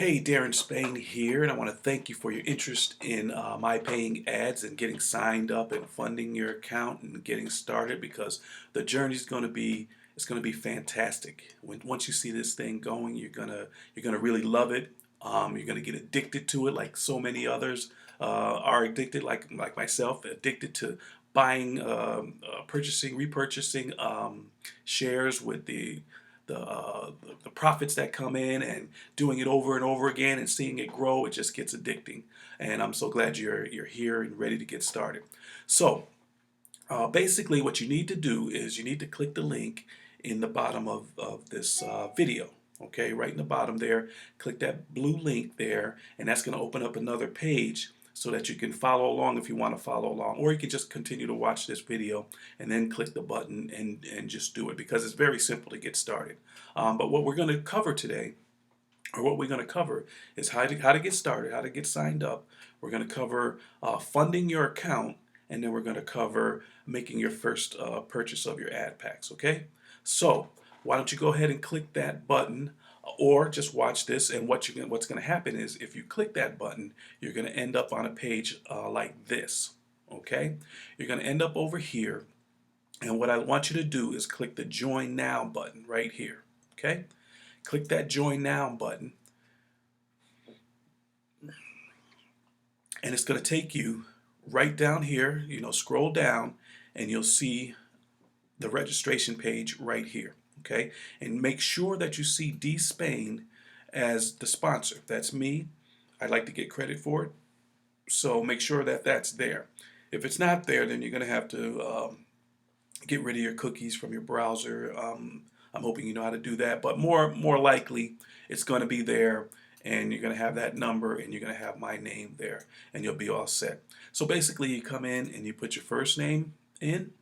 Hey, Darren Spain here, and I want to thank you for your interest in my paying ads and getting signed up and funding your account and getting started because the journey is going to be fantastic. Once you see this thing going, you're gonna really love it. You're gonna get addicted to it, like so many others are addicted, like myself, addicted to buying, purchasing, repurchasing shares with the profits that come in and doing it over and over again and seeing it grow. It just gets addicting, and I'm so glad you're here and ready to get started. So basically what you need to do is you need to click the link in the bottom of this video. Okay, right in the bottom there, click that blue link there, and that's going to open up another page so that you can follow along if you want to follow along, or you can just continue to watch this video and then click the button and just do it, because it's very simple to get started. But what we're going to cover today, or what we're going to cover, is how to get started, how to get signed up. We're going to cover funding your account, and then we're going to cover making your first purchase of your ad packs. Okay, so why don't you go ahead and click that button, or just watch this, and what's going to happen is if you click that button, you're going to end up on a page like this. Okay, you're going to end up over here, and what I want you to do is click the Join Now button right here. Okay, click that Join Now button, and it's going to take you right down here. Scroll down, and you'll see the registration page right here. Okay, and make sure that you see D Spain as the sponsor. That's me. I'd like to get credit for it, so make sure that that's there. If it's not there, then you're going to have to get rid of your cookies from your browser. I'm hoping you know how to do that, but more likely it's going to be there, and you're going to have that number, and you're going to have my name there, and you'll be all set. So basically, you come in and you put your first name in,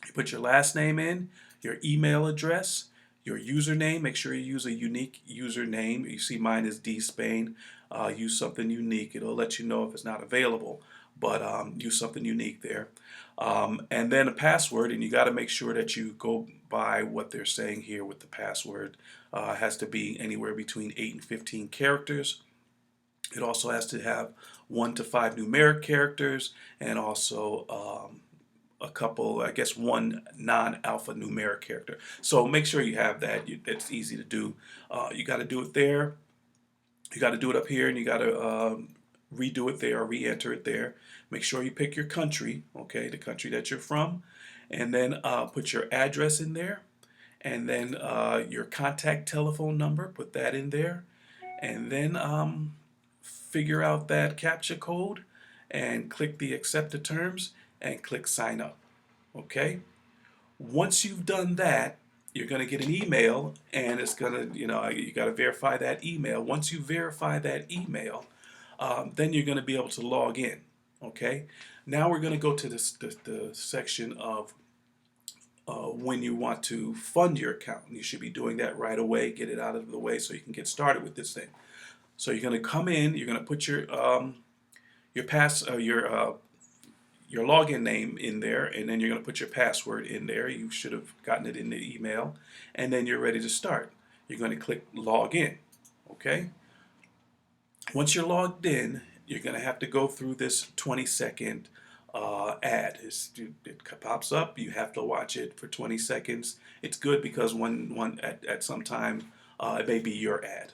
you put your last name in, your email address, your username. Make sure you use a unique username. You see mine is D Spain. Use something unique. It'll let you know if it's not available, but use something unique there. And then a password, and you got to make sure that you go by what they're saying here with the password. Has to be anywhere between 8 and 15 characters. It also has to have 1 to 5 numeric characters, and also a couple, I guess, one non-alpha numeric character. So make sure you have that. That's easy to do. You got to do it there. You got to do it up here, and you got to redo it there, or re-enter it there. Make sure you pick your country, okay, the country that you're from, and then put your address in there, and then your contact telephone number, put that in there, and then figure out that CAPTCHA code, and click the accept the terms, and click sign up. Okay? Once you've done that, you're going to get an email, and it's going to, you got to verify that email. Once you verify that email, then you're going to be able to log in. Okay? Now we're going to go to the section of when you want to fund your account. You should be doing that right away. Get it out of the way so you can get started with this thing. So you're going to come in. You're going to put your login name in there, and then you're going to put your password in there. You should have gotten it in the email, and then you're ready to start. You're going to click log in. Okay? Once you're logged in, you're going to have to go through this 20-second ad. It pops up. You have to watch it for 20 seconds. It's good because at some time it may be your ad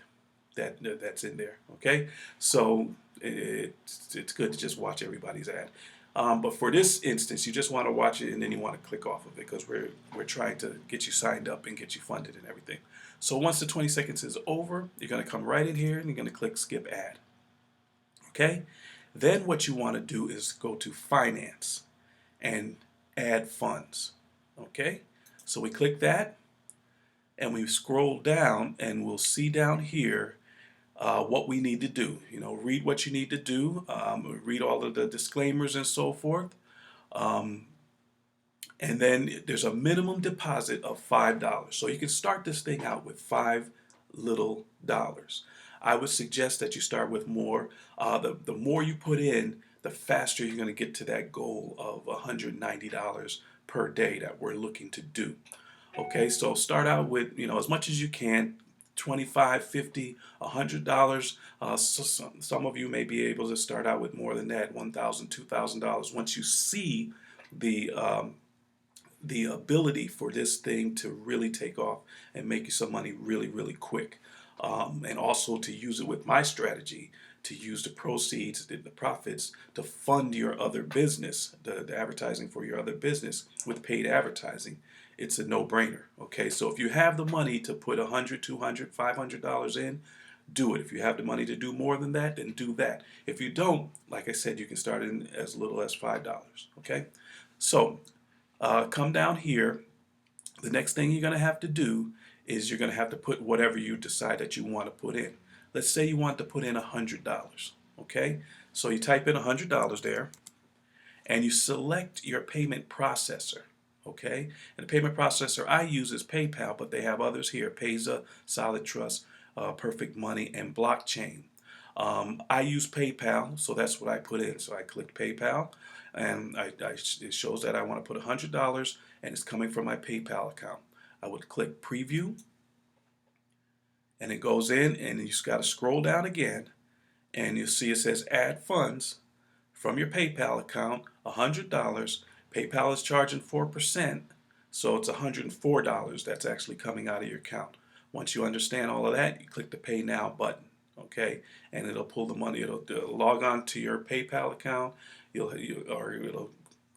that's in there. Okay, so it's good to just watch everybody's ad. But for this instance, you just want to watch it, and then you want to click off of it, because we're trying to get you signed up and get you funded and everything. So once the 20 seconds is over, you're going to come right in here, and you're going to click skip ad. Okay? Then what you want to do is go to finance and add funds. Okay? So we click that, and we scroll down, and we'll see down here what we need to do. Read what you need to do, read all of the disclaimers and so forth. And then there's a minimum deposit of $5. So you can start this thing out with $5 little dollars. I would suggest that you start with more. The more you put in, the faster you're going to get to that goal of $190 per day that we're looking to do. Okay, so start out with as much as you can. $25, $50, $100. Some of you may be able to start out with more than that, $1,000, $2,000. Once you see the the ability for this thing to really take off and make you some money really, really quick. And also to use it with my strategy, to use the proceeds, the profits, to fund your other business, the advertising for your other business with paid advertising. It's a no-brainer. Okay, so if you have the money to put $100, $200, $500 in, do it. If you have the money to do more than that, then do that. If you don't, like I said, you can start in as little as $5. Okay, so come down here. The next thing you're going to have to do is you're going to have to put whatever you decide that you want to put in. Let's say you want to put in $100. Okay, so you type in $100 there, and you select your payment processor. Okay, and the payment processor I use is PayPal, but they have others here: Payza, Solid Trust, Perfect Money, and Blockchain. I use PayPal, so that's what I put in. So I clicked PayPal, and it shows that I want to put $100, and it's coming from my PayPal account. I would click Preview, and it goes in, and you just got to scroll down again, and you'll see it says Add Funds from your PayPal account, $100. PayPal is charging 4%, so it's $104 that's actually coming out of your account. Once you understand all of that, you click the Pay Now button. Okay, and it'll pull the money. It'll log on to your PayPal account. Or it'll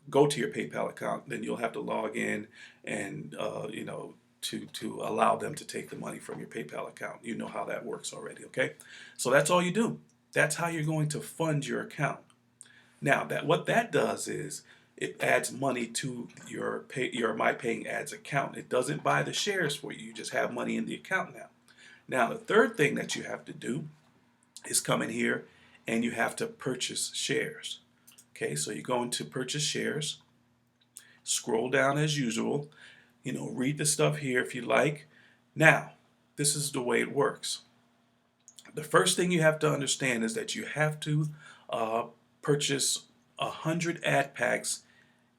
go to your PayPal account. Then you'll have to log in and to allow them to take the money from your PayPal account. You know how that works already. Okay, so that's all you do. That's how you're going to fund your account. Now what that does is it adds money to your My Paying Ads account. It doesn't buy the shares for you. You just have money in the account now. Now, the third thing that you have to do is come in here and you have to purchase shares. Okay, so you go into purchase shares, scroll down as usual, read the stuff here if you like. Now, this is the way it works. The first thing you have to understand is that you have to purchase 100 ad packs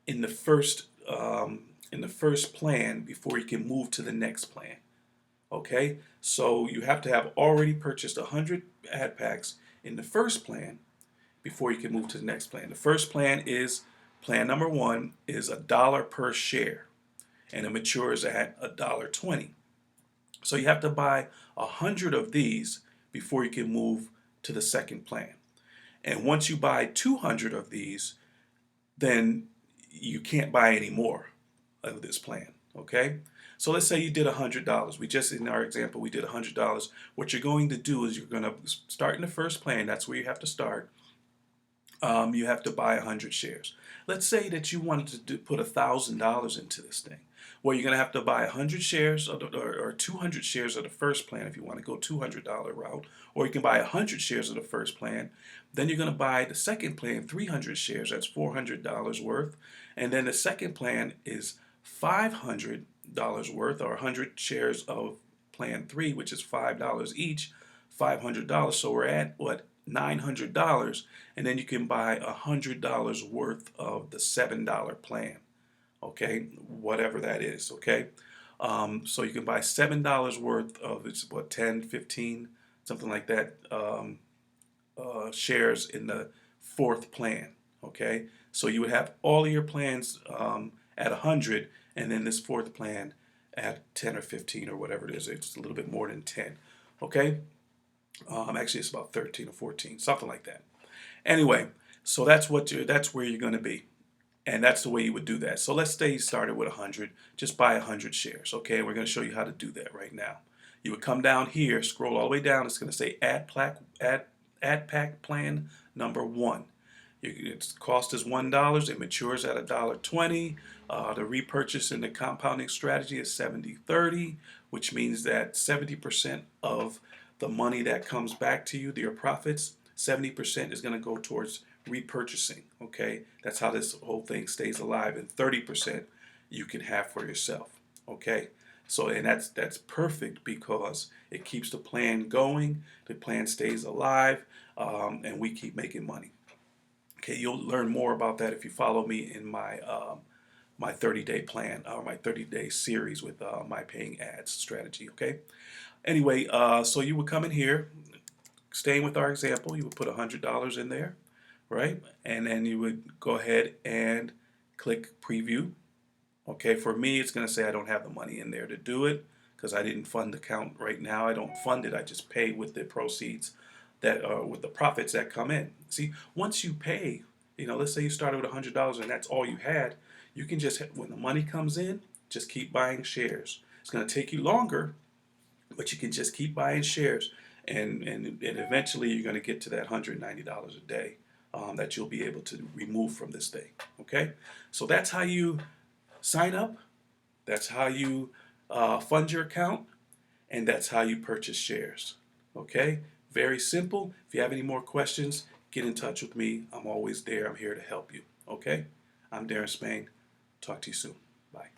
in the first plan before you can move to the next plan. Okay, so you have to have already purchased 100 ad packs in the first plan before you can move to the next plan. The first plan is plan number 1 is $1 per share, and it matures at $1.20. So you have to buy 100 of these before you can move to the second plan. And once you buy 200 of these, then you can't buy any more of this plan. Okay, so let's say you did $100. In our example, we did $100. What you're going to do is you're going to start in the first plan. That's where you have to start. You have to buy 100 shares. Let's say that you wanted to put $1,000 into this thing. Well, you're going to have to buy 100 shares or 200 shares of the first plan if you want to go $200 route, or you can buy 100 shares of the first plan. Then you're going to buy the second plan, 300 shares. That's $400 worth, and then the second plan is $500 worth, or 100 shares of plan 3, which is $5 each, $500. So we're at what? $900, and then you can buy $100 worth of the $7 plan. Okay, whatever that is. Okay, so you can buy $7 worth of, it's what, 10, 15, something like that, shares in the fourth plan. Okay, so you would have all of your plans at 100, and then this fourth plan at 10 or 15 or whatever it is. It's a little bit more than 10. Okay, actually it's about 13 or 14, something like that. Anyway, so that's where you're going to be. And that's the way you would do that. So let's say you started with 100. Just buy 100 shares. Okay, we're going to show you how to do that right now. You would come down here, scroll all the way down. It's going to say Ad Pack Plan number 1. Its cost is $1. It matures at $1.20. The repurchase in the compounding strategy is 70-30, which means that 70% of the money that comes back to you, your profits, 70% is going to go towards repurchasing. Okay, that's how this whole thing stays alive, and 30% you can have for yourself. Okay, so and that's perfect because it keeps the plan going, the plan stays alive, and we keep making money. Okay, you'll learn more about that if you follow me in my my 30-day plan or my 30-day series with my paying ads strategy. Okay, Anyway, so you would come in here, staying with our example, you would put $100 in there, right? And then you would go ahead and click preview. Okay, for me, it's going to say I don't have the money in there to do it because I didn't fund the account right now. I don't fund it. I just pay with the proceeds that with the profits that come in. See, once you pay, let's say you started with $100 and that's all you had, you can just, when the money comes in, just keep buying shares. It's going to take you longer, but you can just keep buying shares, and eventually you're going to get to that $190 a day that you'll be able to remove from this thing. Okay, so that's how you sign up. That's how you fund your account, and that's how you purchase shares. Okay, very simple. If you have any more questions, get in touch with me. I'm always there. I'm here to help you. Okay, I'm Darren Spain. Talk to you soon. Bye.